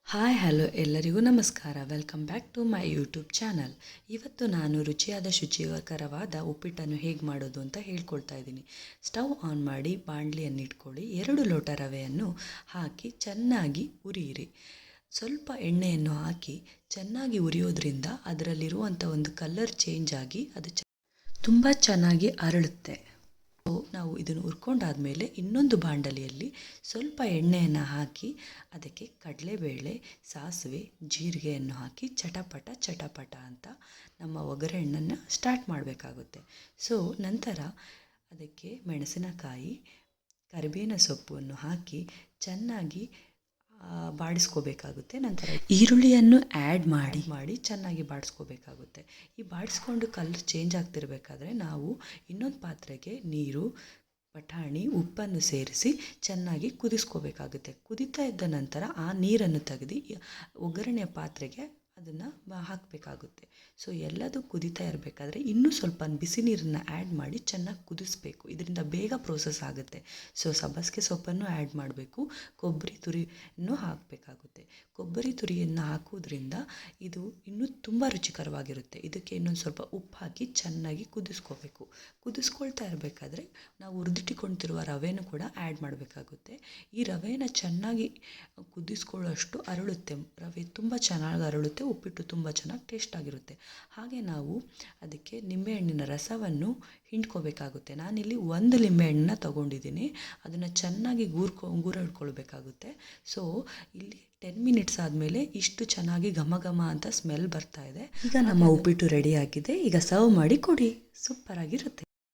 Hi hello ಎಲ್ಲರಿಗೂ ನಮಸ್ಕಾರ. Welcome back to my YouTube channel. ಇವತ್ತು ನಾನು ರುಚಿಯಾದ ಶುಚಿಕರವಾದ ಉಪ್ಪಿಟ್ಟನ್ನು ಹೇಗೆ ಮಾಡೋದು ಅಂತ ಹೇಳ್ಕೊಳ್ತಾ ಇದ್ದೀನಿ. ಸ್ಟವ್ ಆನ್ ಮಾಡಿ ಬಾಣಲಿಯನ್ನು ಇಟ್ಕೊಳ್ಳಿ. 2 ಲೋಟ ರವೆಯನ್ನು ಹಾಕಿ ಚೆನ್ನಾಗಿ ಉರಿಯಿರಿ. ಸ್ವಲ್ಪ ಎಣ್ಣೆಯನ್ನು ಹಾಕಿ ಚೆನ್ನಾಗಿ ಉರಿಯೋದ್ರಿಂದ ಅದರಲ್ಲಿರುವಂಥ ಒಂದು ಕಲರ್ ಚೇಂಜ್ ಆಗಿ ಅದು ತುಂಬ ಚೆನ್ನಾಗಿ ಅರಳುತ್ತೆ. ನಾವು ಇದನ್ನು ಹುರ್ಕೊಂಡಾದಮೇಲೆ ಇನ್ನೊಂದು ಬಾಣಲಿಯಲ್ಲಿ ಸ್ವಲ್ಪ ಎಣ್ಣೆಯನ್ನು ಹಾಕಿ ಅದಕ್ಕೆ ಕಡಲೆಬೇಳೆ, ಸಾಸಿವೆ, ಜೀರಿಗೆಯನ್ನು ಹಾಕಿ ಚಟಪಟ ಚಟಪಟ ಅಂತ ನಮ್ಮ ಒಗ್ಗರಣೆಯನ್ನು ಸ್ಟಾರ್ಟ್ ಮಾಡಬೇಕಾಗುತ್ತೆ. ನಂತರ ಅದಕ್ಕೆ ಮೆಣಸಿನಕಾಯಿ, ಕರಿಬೇವಿನ ಸೊಪ್ಪನ್ನು ಹಾಕಿ ಚೆನ್ನಾಗಿ ಬಾಡಿಸ್ಕೋಬೇಕಾಗುತ್ತೆ. ನಂತರ ಈರುಳ್ಳಿಯನ್ನು ಆ್ಯಡ್ ಮಾಡಿ ಚೆನ್ನಾಗಿ ಬಾಡಿಸ್ಕೋಬೇಕಾಗುತ್ತೆ. ಈ ಬಾಡಿಸ್ಕೊಂಡು ಕಲರ್ ಚೇಂಜ್ ಆಗ್ತಿರಬೇಕಾದ್ರೆ ನಾವು ಇನ್ನೊಂದು ಪಾತ್ರೆಗೆ ನೀರು, ಬಟಾಣಿ, ಉಪ್ಪನ್ನು ಸೇರಿಸಿ ಚೆನ್ನಾಗಿ ಕುದಿಸ್ಕೋಬೇಕಾಗುತ್ತೆ. ಕುದೀತಾ ಇದ್ದ ನಂತರ ಆ ನೀರನ್ನು ತೆಗೆದು ಒಗ್ಗರಣೆಯ ಪಾತ್ರೆಗೆ ಅದನ್ನು ಹಾಕಬೇಕಾಗುತ್ತೆ. ಎಲ್ಲದೂ ಕುದೀತಾ ಇರಬೇಕಾದ್ರೆ ಇನ್ನೂ ಸ್ವಲ್ಪ ಬಿಸಿ ನೀರನ್ನು ಆ್ಯಡ್ ಮಾಡಿ ಚೆನ್ನಾಗಿ ಕುದಿಸ್ಬೇಕು. ಇದರಿಂದ ಬೇಗ ಪ್ರೋಸೆಸ್ ಆಗುತ್ತೆ. ಸಬ್ಬಸಿಗೆ ಸೊಪ್ಪನ್ನು ಆ್ಯಡ್ ಮಾಡಬೇಕು. ಕೊಬ್ಬರಿ ತುರಿಯನ್ನು ಹಾಕಬೇಕಾಗುತ್ತೆ. ಕೊಬ್ಬರಿ ತುರಿಯನ್ನು ಹಾಕೋದ್ರಿಂದ ಇದು ಇನ್ನೂ ತುಂಬ ರುಚಿಕರವಾಗಿರುತ್ತೆ. ಇದಕ್ಕೆ ಇನ್ನೊಂದು ಸ್ವಲ್ಪ ಉಪ್ಪು ಹಾಕಿ ಚೆನ್ನಾಗಿ ಕುದಿಸ್ಕೋಬೇಕು. ಕುದಿಸ್ಕೊಳ್ತಾ ಇರಬೇಕಾದ್ರೆ ನಾವು ಹುರಿದಿಟ್ಟುಕೊಳ್ತಿರುವ ರವೆನೂ ಕೂಡ ಆ್ಯಡ್ ಮಾಡಬೇಕಾಗುತ್ತೆ. ಈ ರವೆನ ಚೆನ್ನಾಗಿ ಕುದಿಸ್ಕೊಳ್ಳೋಷ್ಟು ಅರಳುತ್ತೆ. ರವೆ ತುಂಬ ಚೆನ್ನಾಗಿ ಅರಳುತ್ತೆ. ಉಪ್ಪಿಟ್ಟು ತುಂಬ ಚೆನ್ನಾಗಿ ಟೇಸ್ಟ್ ಆಗಿರುತ್ತೆ. ಹಾಗೆ ನಾವು ಅದಕ್ಕೆ ನಿಂಬೆಹಣ್ಣಿನ ರಸವನ್ನು ಹಿಂಡ್ಕೋಬೇಕಾಗುತ್ತೆ. ನಾನಿಲ್ಲಿ 1 ಲಿಂಬೆಹಣ್ಣನ್ನ ತೊಗೊಂಡಿದ್ದೀನಿ. ಅದನ್ನು ಚೆನ್ನಾಗಿ ಗೂರಾಡ್ಕೊಳ್ಬೇಕಾಗುತ್ತೆ. ಇಲ್ಲಿ 10 ಮಿನಿಟ್ಸ್ ಆದಮೇಲೆ ಇಷ್ಟು ಚೆನ್ನಾಗಿ ಘಮ ಘಮ ಅಂತ ಸ್ಮೆಲ್ ಬರ್ತಾ ಇದೆ. ಈಗ ನಮ್ಮ ಉಪ್ಪಿಟ್ಟು ರೆಡಿ ಆಗಿದೆ. ಈಗ ಸರ್ವ್ ಮಾಡಿ ಕೊಡಿ, ಸೂಪರಾಗಿರುತ್ತೆ.